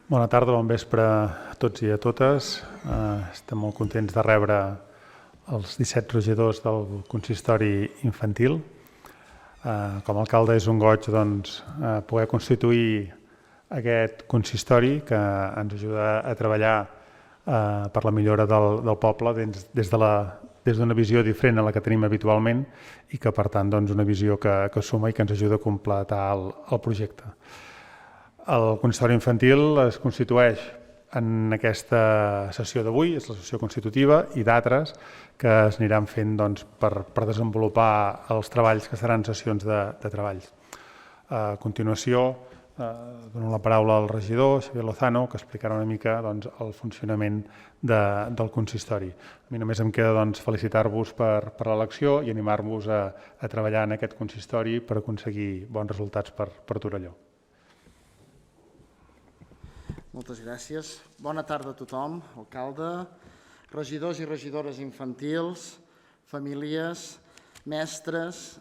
Bona tarda, bon vespre a tots i a totes. Estem molt contents de rebre els 17 regidors del consistori infantil. Com a alcalde és un goig poder constituir aquest consistori que ens ajuda a treballar per la millora del poble des d'una visió diferent a la que tenim habitualment i que, per tant, una visió que suma i que ens ajuda a completar el projecte. El consistori infantil es constitueix en aquesta sessió d'avui, és la sessió constitutiva, i d'altres que es aniran fent per desenvolupar els treballs que seran sessions de treballs. A continuació, dono la paraula al regidor, Xavier Lozano, que explicarà una mica el funcionament del consistori. A mi només em queda felicitar-vos per l'elecció i animar-vos a treballar en aquest consistori per aconseguir bons resultats per Torelló. Moltes gràcies. Bona tarda a tothom, alcalde, regidors i regidores infantils, famílies, mestres.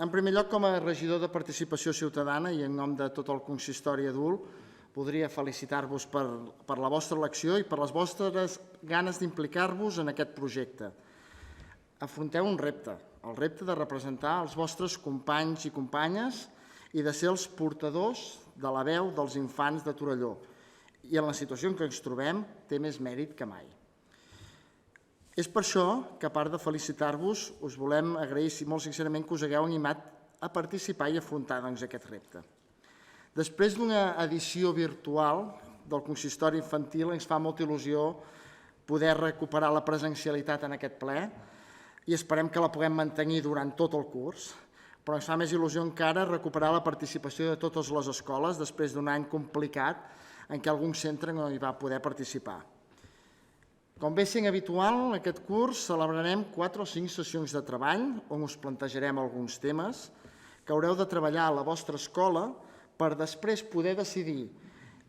En primer lloc, com a regidor de Participació Ciutadana i en nom de tot el consistori adult, voldria felicitar-vos per la vostra elecció i per les vostres ganes d'implicar-vos en aquest projecte. Afronteu un repte, el repte de representar els vostres companys i companyes i de ser els portadors de la veu dels infants de Torelló. I en la situació en què ens trobem té més mèrit que mai. És per això que, a part de felicitar-vos, us volem agrair molt sincerament que us hagueu animat a participar i afrontar aquest repte. Després d'una edició virtual del consistori infantil, ens fa molta il·lusió poder recuperar la presencialitat en aquest ple i esperem que la puguem mantenir durant tot el curs, però ens fa més il·lusió encara recuperar la participació de totes les escoles després d'un any complicat en què algun centre no hi va poder participar. Com bé sent habitual, aquest curs celebrarem 4 o 5 sessions de treball on us plantejarem alguns temes que haureu de treballar a la vostra escola per després poder decidir,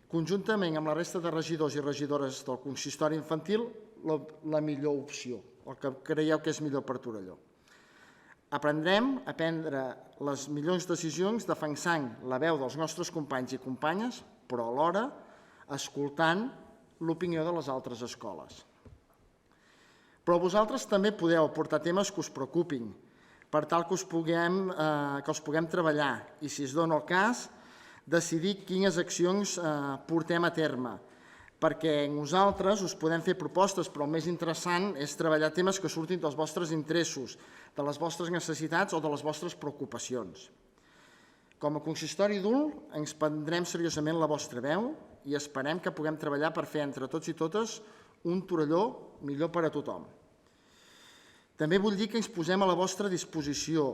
conjuntament amb la resta de regidors i regidores del consistori infantil, la millor opció, el que creieu que és millor per Torelló. Aprendrem a prendre les millors decisions defensant la veu dels nostres companys i companyes, però alhora escoltant l'opinió de les altres escoles. Però vosaltres també podeu aportar temes que us preocupin, per tal que els puguem treballar i, si es dona el cas, decidir quines accions portem a terme, perquè nosaltres us podem fer propostes, però el més interessant és treballar temes que surtin dels vostres interessos, de les vostres necessitats o de les vostres preocupacions. Com a consistori adult ens prendrem seriosament la vostra veu i esperem que puguem treballar per fer entre tots i totes un Torelló millor per a tothom. També vull dir que ens posem a la vostra disposició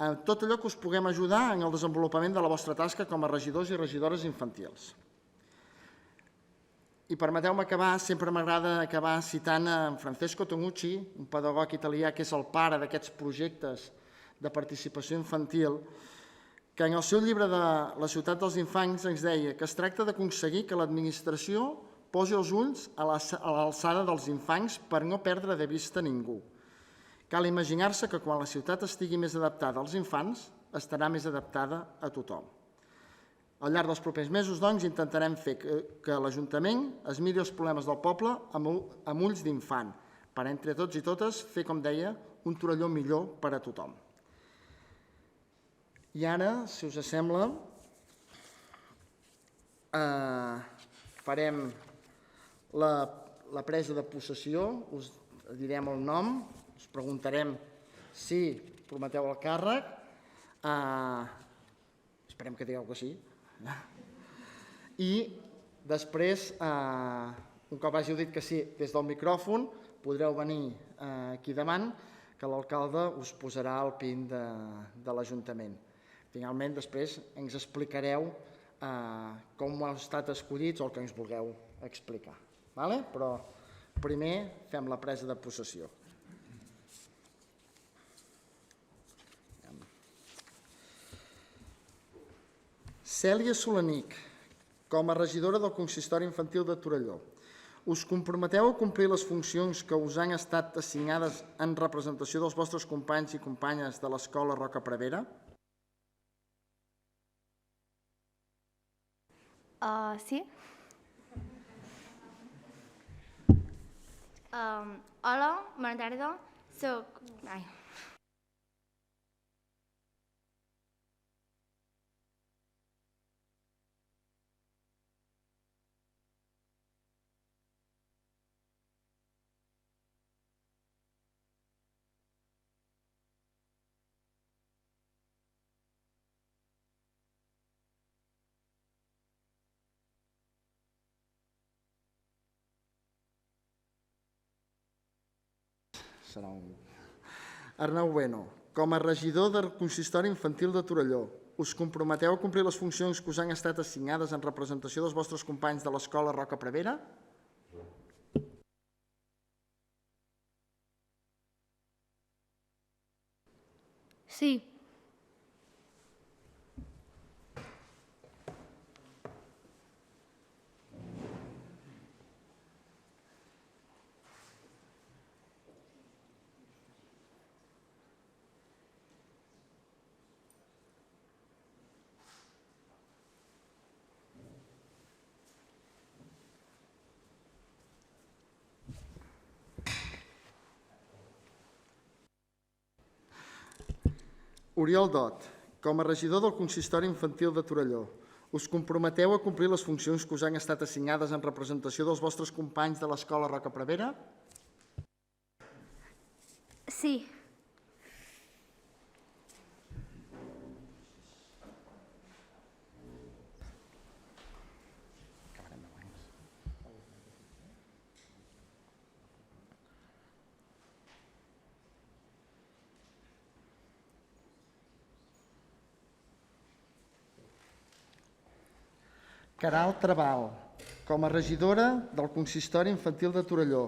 en tot allò que us puguem ajudar en el desenvolupament de la vostra tasca com a regidors i regidores infantils. I permeteu-me acabar, sempre m'agrada acabar citant en Francesco Tonucci, un pedagog italià que és el pare d'aquests projectes de participació infantil, que en el seu llibre de La ciutat dels infants ens deia que es tracta d'aconseguir que l'administració posi els ulls a l'alçada dels infants per no perdre de vista ningú. Cal imaginar-se que quan la ciutat estigui més adaptada als infants, estarà més adaptada a tothom. Al llarg dels propers mesos, doncs, intentarem fer que l'Ajuntament es miri els problemes del poble amb ulls d'infant, per entre tots i totes fer, com deia, un Torelló millor per a tothom. I ara, si us sembla, farem la presa de possessió, us direm el nom, us preguntarem si prometeu el càrrec, esperem que digueu que sí, i després, un cop hàgiu dit que sí des del micròfon, podreu venir aquí davant, que l'alcalde us posarà el PIN de l'Ajuntament. Finalment, després ens explicareu com heu estat escollits o el que ens vulgueu explicar. Però primer fem la presa de possessió. Cèlia Solanic, com a regidora del consistori infantil de Torelló, us comprometeu a complir les funcions que us han estat assignades en representació dels vostres companys i companyes de l'Escola Roca Prevera? Sí. Hola, bona tarda. Soc... Ai. Serà un... Arnau Bueno, com a regidor del Consistori Infantil de Torelló, us comprometeu a complir les funcions que us han estat assignades en representació dels vostres companys de l'Escola Roca Prevera? Sí. Oriol Dot, com a regidor del Consistori Infantil de Torelló, us comprometeu a complir les funcions que us han estat assignades en representació dels vostres companys de l'Escola Roca Prevera? Sí. Caral Trabal, com a regidora del Consistori Infantil de Torelló,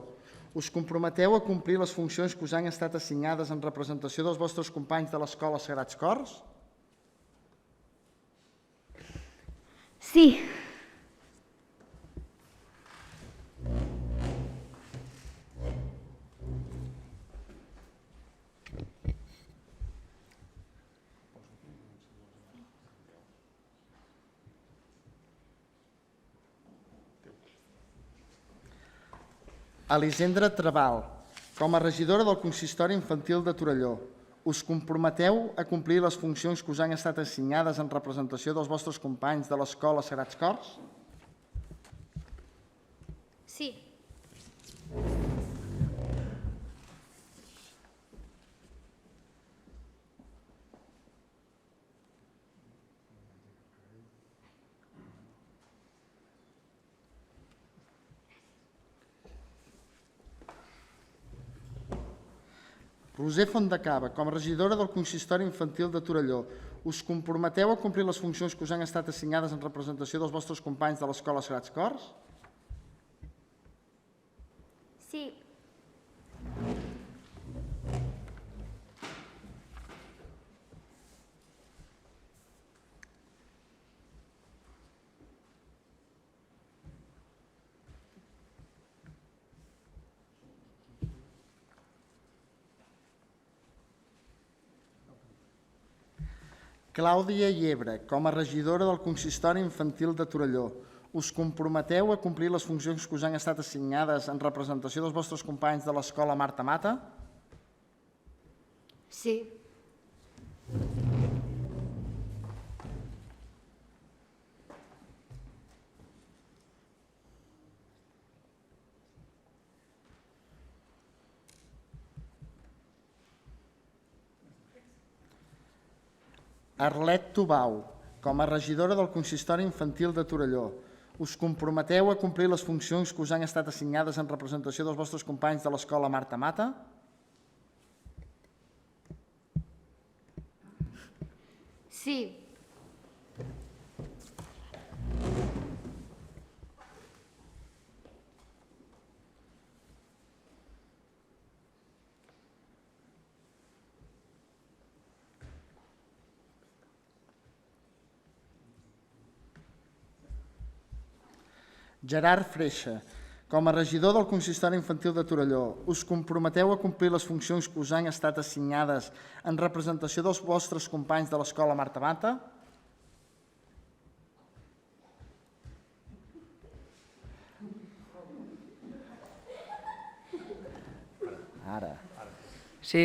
us comprometeu a complir les funcions que us han estat assignades en representació dels vostres companys de l'Escola Sagrats Cors? Sí. Elisendra Trabal, com a regidora del Consistori Infantil de Torelló, us comprometeu a complir les funcions que us han estat assignades en representació dels vostres companys de l'Escola Sagrats Cors? Sí. Roser Fontdecava, com a regidora del Consistori Infantil de Torelló, us comprometeu a complir les funcions que us han estat assignades en representació dels vostres companys de l'Escola Sagrats Cors? Sí. Clàudia Llebre, com a regidora del Consistori Infantil de Torelló, us comprometeu a complir les funcions que us han estat assignades en representació dels vostres companys de l'Escola Marta Mata? Sí. Arlet Tubau, com a regidora del Consistori Infantil de Torelló, us comprometeu a complir les funcions que us han estat assignades en representació dels vostres companys de l'Escola Marta Mata? Sí. Gerard Freixa, com a regidor del Consistori Infantil de Torelló, us comprometeu a complir les funcions que us han estat assignades en representació dels vostres companys de l'Escola Marta Mata? Ara. Sí.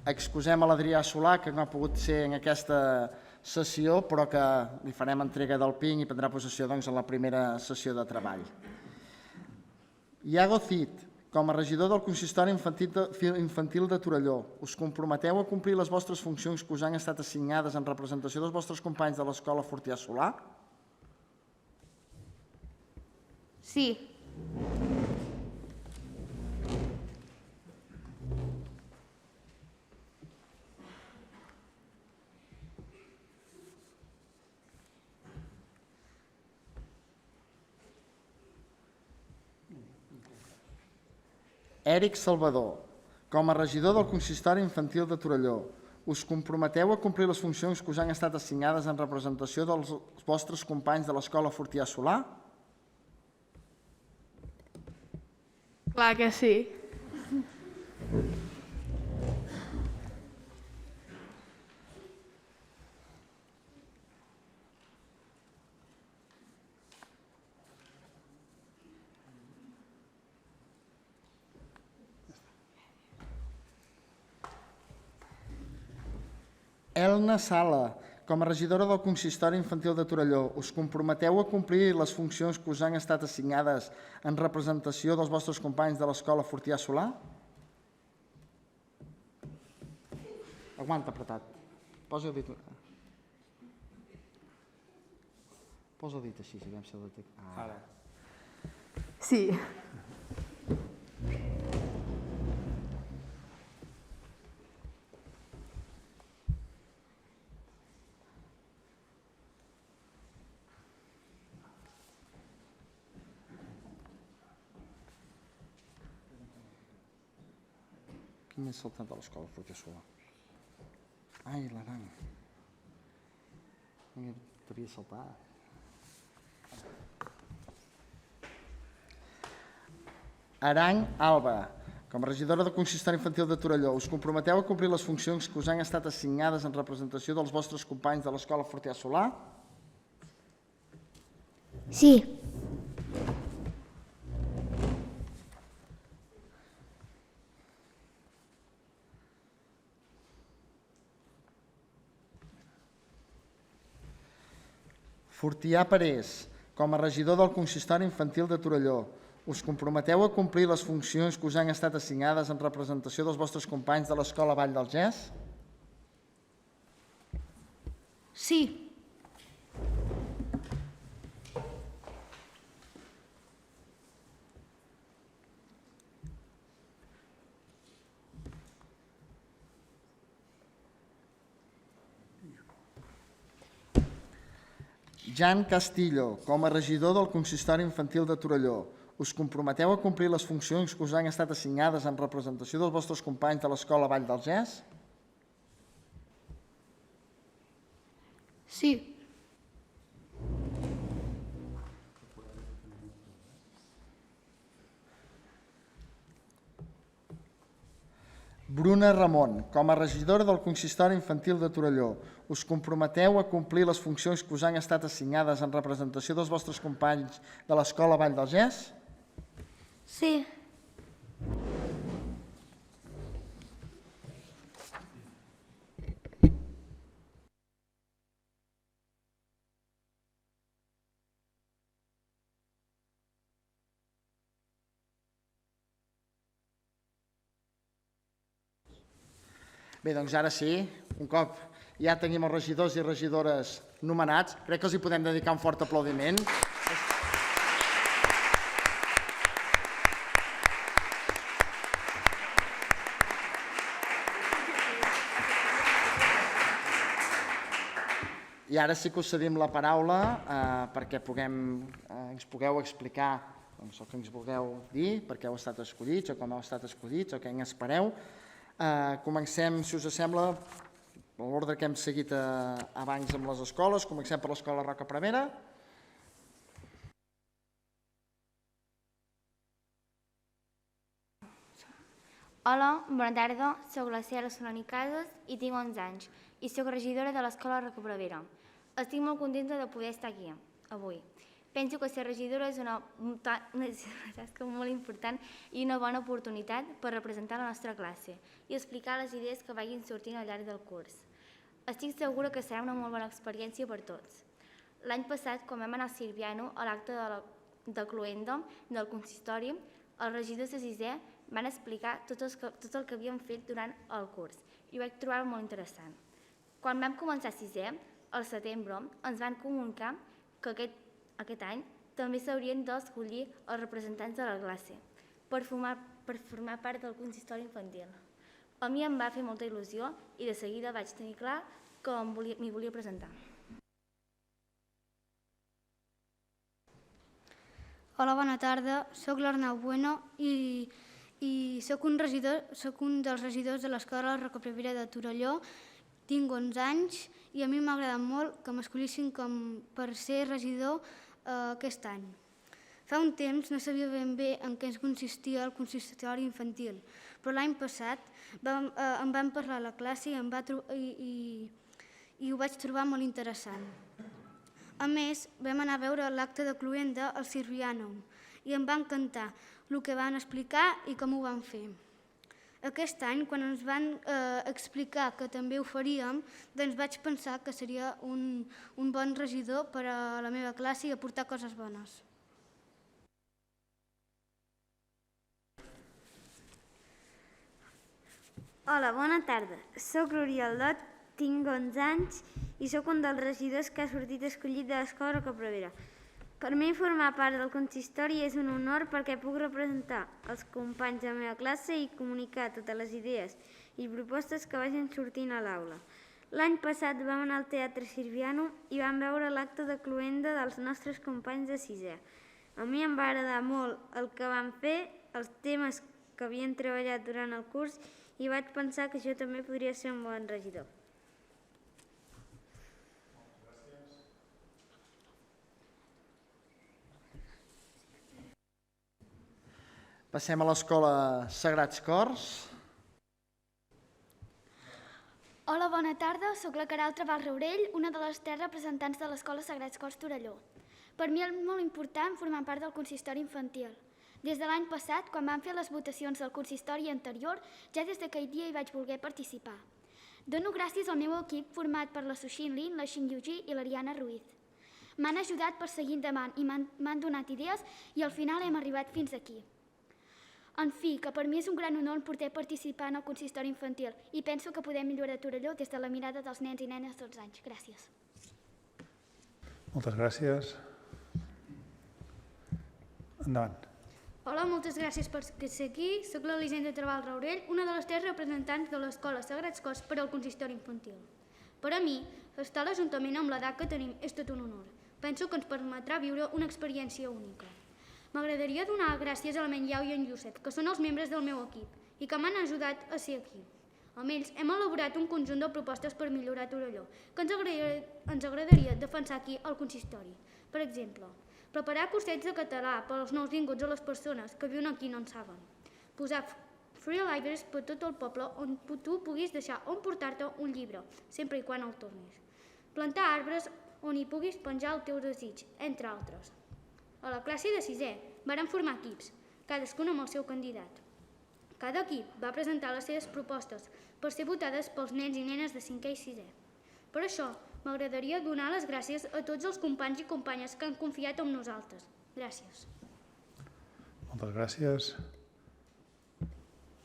Excusem a l'Adrià Solà, que no ha pogut ser en aquesta sessió, però que li farem entrega del PIN i prendrà possessió en la primera sessió de treball. Iago Cid, com a regidor del Consistori Infantil de Torelló, us comprometeu a complir les vostres funcions que us han estat assignades en representació dels vostres companys de l'Escola Fortià Solà? Sí. Èric Salvador, com a regidor del Consistori Infantil de Torelló, us comprometeu a complir les funcions que us han estat assignades en representació dels vostres companys de l'Escola Fortià Solà? Clar que sí. Elna Sala, com a regidora del Consistori Infantil de Torelló, us comprometeu a complir les funcions que us han estat assignades en representació dels vostres companys de l'Escola Fortià Solà? Aguanta, apretat. Posa el dit... Posa el dit així, si aviam si el detecta. Ara. Sí. Quin és saltat de l'Escola Fortià Solà? Ai, l'Arany. T'havia saltat. Arany Alba, com a regidora del Consistori Infantil de Torelló, us comprometeu a complir les funcions que us han estat assignades en representació dels vostres companys de l'Escola Fortià Solà? Sí. Fortià Parés, com a regidor del Consistori Infantil de Torelló, us comprometeu a complir les funcions que us han estat assignades en representació dels vostres companys de l'Escola Vall del Gès? Sí. Jan Castillo, com a regidor del Consistori Infantil de Torelló, us comprometeu a complir les funcions que us han estat assignades en representació dels vostres companys de l'Escola Vall del Gès? Sí. Bruna Ramon, com a regidora del Consistori Infantil de Torelló, us comprometeu a complir les funcions que us han estat assignades en representació dels vostres companys de l'Escola Vall del Gès? Sí. Bé, doncs ara sí, un cop ja tenim els regidors i regidores nomenats, crec que els hi podem dedicar un fort aplaudiment. I ara sí que us cedim la paraula perquè ens pugueu explicar el que ens vulgueu dir, per què heu estat escollits o com heu estat escollits o què en espereu. Comencem, si us sembla, l'ordre que hem seguit abans amb les escoles. Comencem per l'Escola Roca Prevera. Hola, bona tarda. Soc la Cera Solani Casas i tinc 11 anys i soc regidora de l'Escola Rocabrera. Estic molt contenta de poder estar aquí avui. Penso que ser regidora és una tasca molt important i una bona oportunitat per representar la nostra classe i explicar les idees que vagin sortint al llarg del curs. Estic segura que serà una molt bona experiència per tots. L'any passat, quan vam anar a Sirviano, a l'acte de cloenda del consistori, els regidors de sisè van explicar tot el que havíem fet durant el curs i ho vaig trobar molt interessant. Quan vam començar sisè, al setembre, ens van comunicar que aquest any també s'haurien d'escollir els representants de la classe per formar part del consistori infantil. A mi em va fer molta il·lusió i de seguida vaig tenir clar que m'hi volia presentar. Hola, bona tarda. Soc l'Arnau Bueno i soc un dels regidors de l'Escola Rocabrera de Torelló. Tinc 11 anys i a mi m'ha agradat molt que m'escollissin per ser regidor aquest any. Fa un temps no sabia ben bé en què consistia el consistori infantil, però l'any passat em van parlar a la classe i ho vaig trobar molt interessant. A més, vam anar a veure l'acte de cloenda al Sirviano i em va encantar el que van explicar i com ho van fer. Aquest any, quan ens van explicar que també ho faríem, doncs vaig pensar que seria un bon regidor per a la meva classe i aportar coses bones. Hola, bona tarda. Soc l'Oriol Dot, tinc 11 anys i soc un dels regidors que ha sortit escollit de l'Escola Rocabrera. Per mi formar part del consistori és un honor perquè puc representar els companys de la meva classe i comunicar totes les idees i propostes que vagin sortint a l'aula. L'any passat vam anar al Teatre Sirviano i vam veure l'acte de cloenda dels nostres companys de sisè. A mi em va agradar molt el que van fer, els temes que havien treballat durant el curs i vaig pensar que jo també podria ser un bon regidor. Passem a l'Escola Sagrats Cors. Hola, bona tarda. Soc la Queralt Trabal Raurell, una de les 3 representants de l'Escola Sagrats Cors Torelló. Per mi és molt important formar part del consistori infantil. Des de l'any passat, quan vam fer les votacions del consistori anterior, ja des d'aquell dia hi vaig voler participar. Dono gràcies al meu equip format per la Suxin Lin, la Xin Yuji i l'Ariana Ruiz. M'han ajudat per seguir endavant i m'han donat idees i al final hem arribat fins aquí. En fi, que per mi és un gran honor poder participar en el consistori infantil i penso que podem millorar Torelló des de la mirada dels nens i nenes de 12 anys. Gràcies. Moltes gràcies. Endavant. Hola, moltes gràcies per ser aquí. Soc l'Elisenda Trabal Raurell, una de les 3 representants de l'Escola Sagrats Cors per al consistori infantil. Per a mi, estar a l'Ajuntament amb l'edat que tenim és tot un honor. Penso que ens permetrà viure una experiència única. M'agradaria donar gràcies a la Menyau i en Josep, que són els membres del meu equip i que m'han ajudat a ser aquí. Amb ells hem elaborat un conjunt de propostes per millorar Torelló, que ens agradaria defensar aquí al consistori. Per exemple, preparar cursets de català per als nous vinguts a les persones que viuen aquí i no en saben. Posar free libraries per tot el poble on tu puguis deixar on portar-te un llibre, sempre i quan el tornis. Plantar arbres on hi puguis penjar el teu desig, entre altres. A la classe de sisè varen formar equips, cadascun amb el seu candidat. Cada equip va presentar les seves propostes per ser votades pels nens i nenes de 5è i 6è. Per això, m'agradaria donar les gràcies a tots els companys i companyes que han confiat en nosaltres. Gràcies. Moltes gràcies.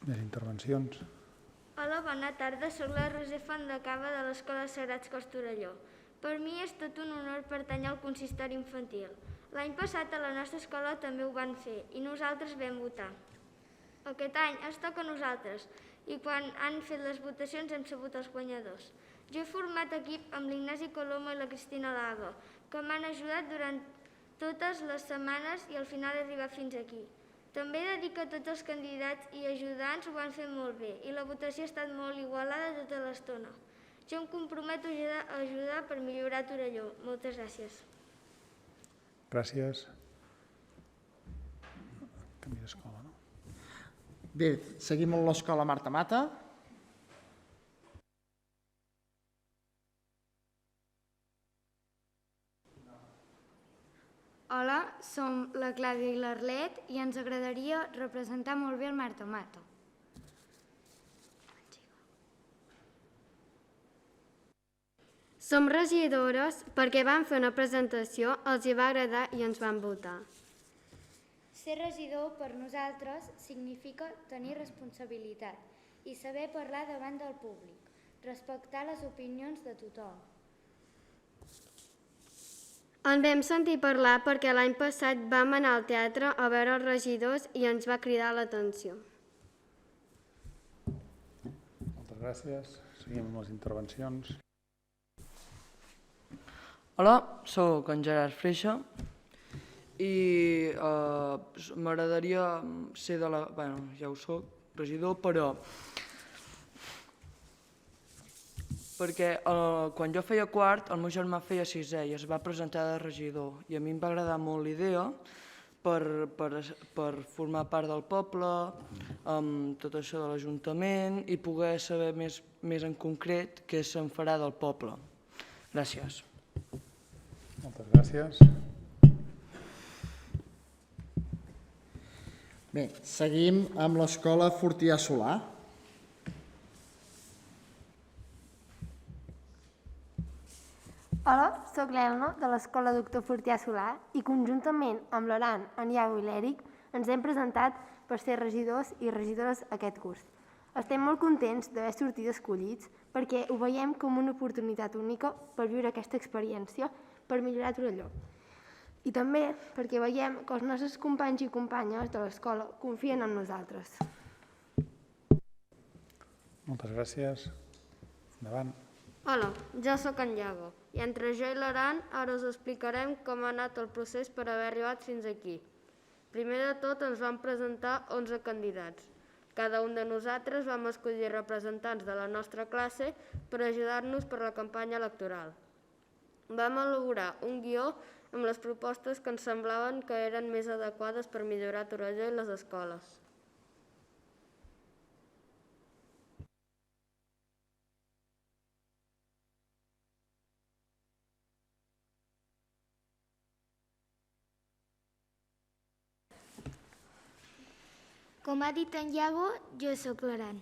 Més intervencions? Hola, bona tarda. Soc la Roser Fondacaba de l'Escola Sagrats Cors Torelló. Per mi és tot un honor pertànyer al consistori infantil. L'any passat a la nostra escola també ho van fer i nosaltres vam votar. Aquest any ens toca a nosaltres i quan han fet les votacions hem sabut els guanyadors. Jo he format equip amb l'Ignasi Coloma i la Cristina Lago, que m'han ajudat durant totes les setmanes i al final he arribat fins aquí. També he de dir que tots els candidats i ajudants ho van fer molt bé i la votació ha estat molt igualada tota l'estona. Jo em comprometo a ajudar per millorar Torelló. Moltes gràcies. Gràcies. Canvi d'escola, no? Bé, seguim amb l'escola Marta Mata. Hola, som la Clàudia i l'Arlet i ens agradaria representar molt bé el Marta Mata. Som regidores perquè vam fer una presentació, els hi va agradar i ens van votar. Ser regidor per nosaltres significa tenir responsabilitat i saber parlar davant del públic, respectar les opinions de tothom. En vam sentir parlar perquè l'any passat vam anar al teatre a veure els regidors i ens va cridar l'atenció. Moltes gràcies. Seguim amb les intervencions. Hola, sóc en Gerard Freixa i m'agradaria ser de la... Bueno, ja ho soc, regidor, però... Perquè quan jo feia quart, el meu germà feia sisè i es va presentar de regidor i a mi em va agradar molt l'idea per formar part del poble, amb tot això de l'Ajuntament i poder saber més en concret què se'n farà del poble. Gràcies. Moltes gràcies. Bé, seguim amb l'escola Fortià Solà. Hola, soc l'Elna de l'Escola Doctor Fortià Solà i conjuntament amb l'Aran, en Iago i l'Èric ens hem presentat per ser regidors i regidores aquest curs. Estem molt contents d'haver sortit escollits perquè ho veiem com una oportunitat única per viure aquesta experiència per millorar Torelló. I també perquè veiem que els nostres companys i companyes de l'escola confien en nosaltres. Moltes gràcies. Endavant. Hola, jo sóc en Iago i entre jo i l'Aran ara us explicarem com ha anat el procés per haver arribat fins aquí. Primer de tot ens vam presentar 11 candidats. Cada un de nosaltres vam escollir representants de la nostra classe per ajudar-nos per la campanya electoral. Vam elaborar un guió amb les propostes que ens semblaven que eren més adequades per millorar Torelló i les escoles. Com ha dit en Iago, jo sóc l'Aran.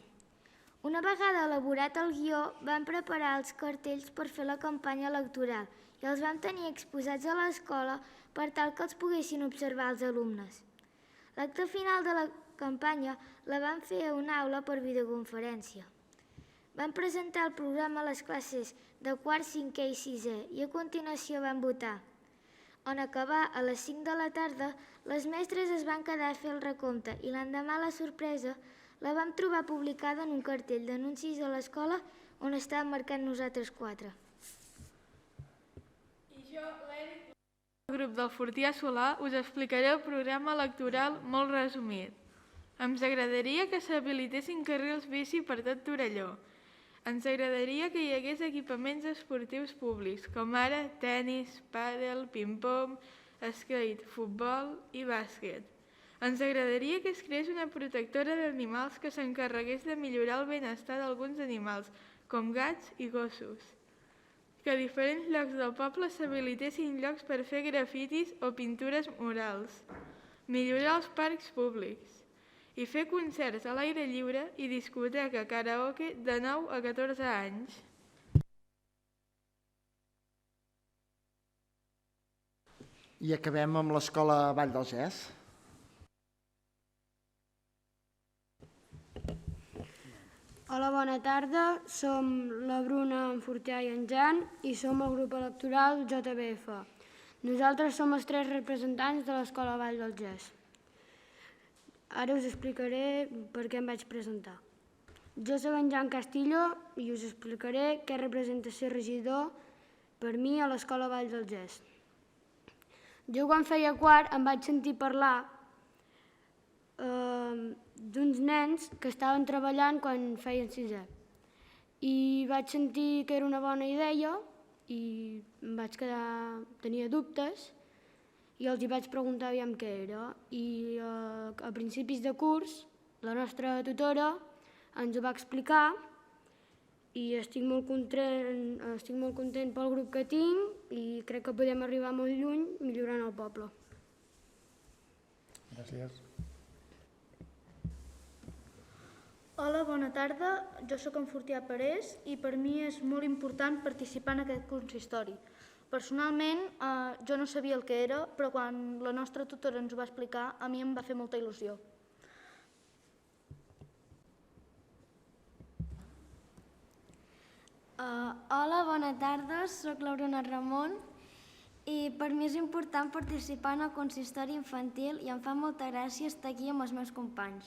Una vegada elaborat el guió, vam preparar els cartells per fer la campanya electoral i els vam tenir exposats a l'escola per tal que els poguessin observar els alumnes. L'acte final de la campanya la vam fer a una aula per videoconferència. Vam presentar el programa a les classes de quart, cinquè i sisè i a continuació vam votar. En acabar a les 5 de la tarda, les mestres es van quedar a fer el recompte i l'endemà la sorpresa la vam trobar publicada en un cartell d'anuncis a l'escola on estava marcat nosaltres 4. I jo, l'Èric, del grup del Fortià Solà, us explicaré el programa electoral molt resumit. Ens agradaria que s'habilitessin carrils bici per tot Torelló. Ens agradaria que hi hagués equipaments esportius públics, com ara tenis, pàdel, ping-pong, skate, futbol i bàsquet. Ens agradaria que es creés una protectora d'animals que s'encarregués de millorar el benestar d'alguns animals, com gats i gossos. Que a diferents llocs del poble s'habilitessin llocs per fer grafitis o pintures murals. Millorar els parcs públics. I fer concerts a l'aire lliure i discoteca karaoke de 9 a 14 anys. I acabem amb l'escola Vall del Gès. Hola, bona tarda. Som la Bruna, en Fortià i en Jan i som el grup electoral JBF. Nosaltres som els 3 representants de l'escola Vall del Gès. Ara us explicaré per què em vaig presentar. Jo soc en Jan Castillo i us explicaré què representa ser regidor per mi a l'escola Vall del Gès. Jo quan feia quart em vaig sentir parlar d'uns nens que estaven treballant quan feien sisè. I vaig sentir que era una bona idea i em vaig tenia dubtes i els hi vaig preguntar aviam què era. I a principis de curs La nostra tutora ens ho va explicar i estic molt content pel grup que tinc i crec que podem arribar molt lluny millorant el poble. Gràcies. Hola, bona tarda. Jo sóc en Fortià Parés i per mi és molt important participar en aquest consistori. Personalment, jo no sabia el que era, però quan la nostra tutora ens ho va explicar, a mi em va fer molta il·lusió. Hola, bona tarda. Soc la Bruna Ramon i per mi és important participar en el consistori infantil i em fa molta gràcia estar aquí amb els meus companys.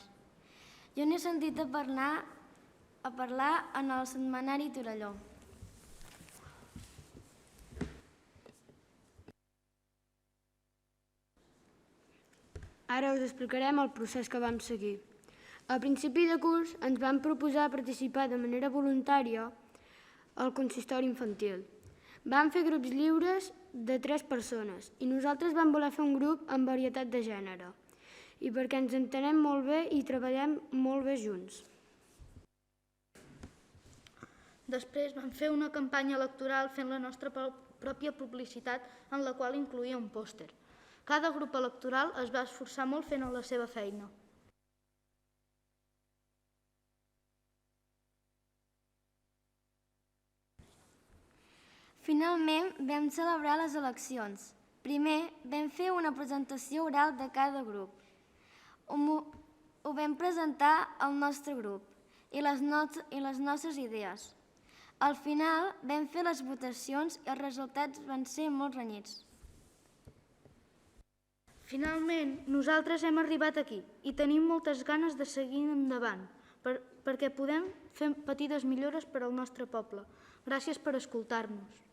Jo n'he sentit a parlar en el setmanari Torelló. Ara us explicarem el procés que vam seguir. A principi de curs ens vam proposar participar de manera voluntària al consistori infantil. Vam fer grups lliures de 3 persones i nosaltres vam voler fer un grup amb varietat de gènere i perquè ens entenem molt bé i treballem molt bé junts. Després vam fer una campanya electoral fent la nostra pròpia publicitat en la qual incloïa un pòster. Cada grup electoral es va esforçar molt fent la seva feina. Finalment vam celebrar les eleccions. Primer vam fer una presentació oral de cada grup. Ho vam presentar al nostre grup i les nostres idees. Al final vam fer les votacions i els resultats van ser molt renyits. Finalment, nosaltres hem arribat aquí i tenim moltes ganes de seguir endavant perquè podem fer petites millores per al nostre poble. Gràcies per escoltar-nos.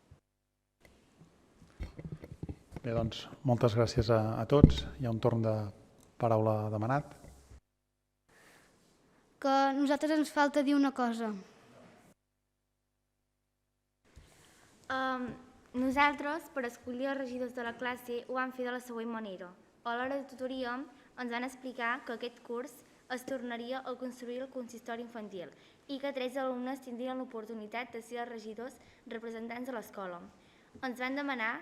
Bé, doncs, moltes gràcies a tots. Hi ha un torn de paraula demanat. Que a nosaltres ens falta dir una cosa. Nosaltres, per escollir els regidors de la classe, ho vam fer de la següent manera. A l'hora de tutoria ens van explicar que aquest curs es tornaria a construir el consistori infantil i que 3 alumnes tindrien l'oportunitat de ser els regidors representants de l'escola. Ens van demanar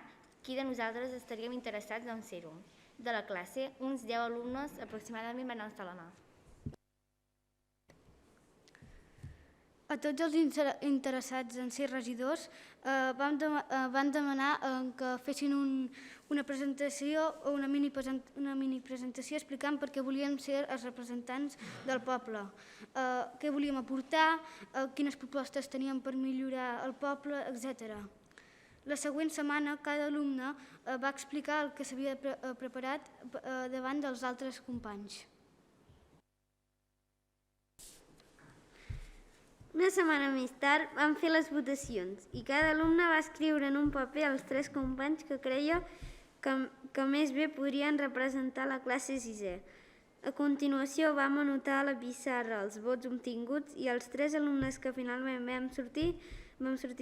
qui de nosaltres estaríem interessats en ser-ho. De la classe, uns 10 alumnes aproximadament van alçar la mà. A tots els interessats en ser regidors van demanar que fessin una presentació o una mini presentació explicant per què volíem ser els representants del poble, què volíem aportar, quines propostes teníem per millorar el poble, etc. La següent setmana, cada alumne va explicar el que s'havia preparat davant dels altres companys. Una setmana més tard vam fer les votacions i cada alumne va escriure en un paper els 3 companys que creia que més bé podrien representar la classe 6è. A continuació vam anotar a la pissarra els vots obtinguts i els 3 alumnes que finalment vam sortir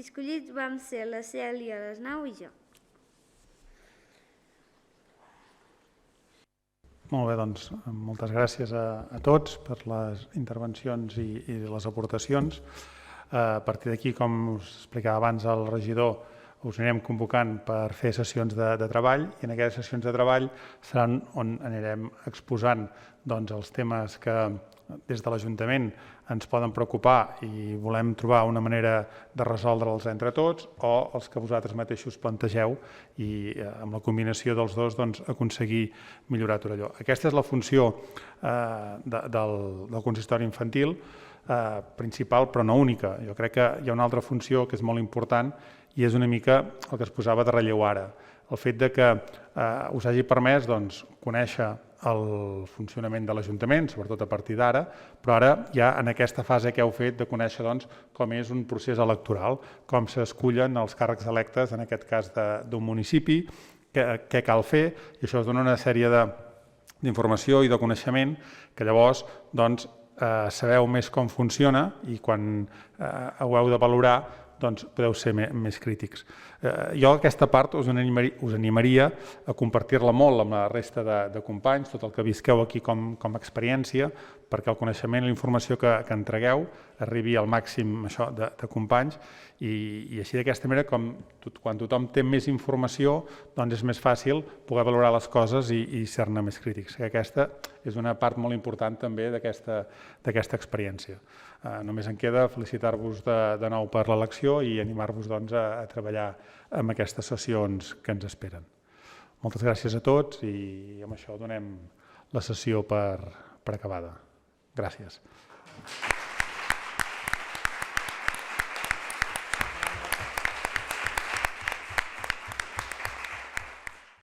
escollits vam ser la Cèlia, l'Esnau i jo. Molt bé, doncs, moltes gràcies a tots per les intervencions i les aportacions. A partir d'aquí, com us explicava abans el regidor, us anirem convocant per fer sessions de treball i en aquestes sessions de treball seran on anirem exposant els temes que des de l'Ajuntament ens poden preocupar i volem trobar una manera de resoldre'ls entre tots o els que vosaltres mateixos plantegeu i amb la combinació dels dos aconseguir millorar Torelló. Aquesta és la funció del consistori infantil principal, però no única. Jo crec que hi ha una altra funció que és molt important i és una mica el que es posava de relleu ara. El fet que us hagi permès conèixer el funcionament de l'Ajuntament, sobretot a partir d'ara, però ara ja en aquesta fase que heu fet de conèixer com és un procés electoral, com s'escullen els càrrecs electes, en aquest cas d'un municipi, què cal fer, i això us dona una sèrie d'informació i de coneixement que llavors sabeu més com funciona i quan ho heu de valorar doncs podeu ser més crítics. Jo aquesta part us animaria a compartir-la molt amb la resta de companys, tot el que visqueu aquí com a experiència, perquè el coneixement i la informació que entregueu arribi al màxim de companys i així d'aquesta manera, quan tothom té més informació, doncs és més fàcil poder valorar les coses i ser-ne més crítics. Aquesta és una part molt important també d'aquesta experiència. Només em queda felicitar-vos de nou per l'elecció i animar-vos a treballar en aquestes sessions que ens esperen. Moltes gràcies a tots i amb això donem la sessió per acabada. Gràcies.